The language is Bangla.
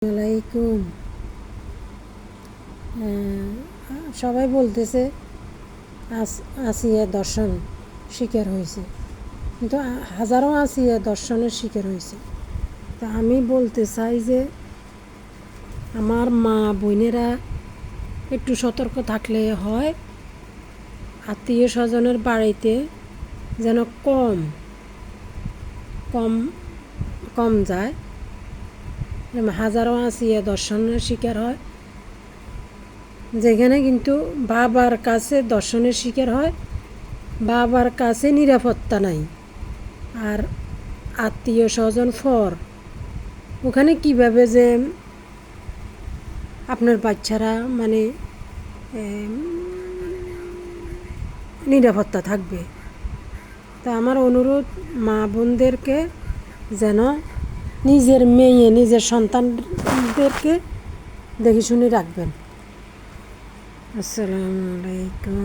আলাইকুম। সবাই বলতেছে আসিয়া দর্শন শিকার হয়েছে, কিন্তু হাজারো আসিয়া দর্শনের শিকার হয়েছে। তা আমি বলতে চাই যে আমার মা বোনেরা একটু সতর্ক থাকলে হয়। আত্মীয় স্বজনের বাড়িতে যেন কম কম কম যায়। হাজারো আসিয়া দর্শনের শিকার হয়, যেখানে কিন্তু বাবার কাছে দর্শনের শিকার হয়, বাবার কাছে নিরাপত্তা নাই, আর আত্মীয় স্বজন ওখানে কিভাবে যে আপনার বাচ্চারা নিরাপত্তা থাকবে। তা আমার অনুরোধ মা বোনদেরকে যেন নিজের মেয়ে নিজের সন্তানদেরকে দেখে শুনে রাখবেন। আসসালামু আলাইকুম।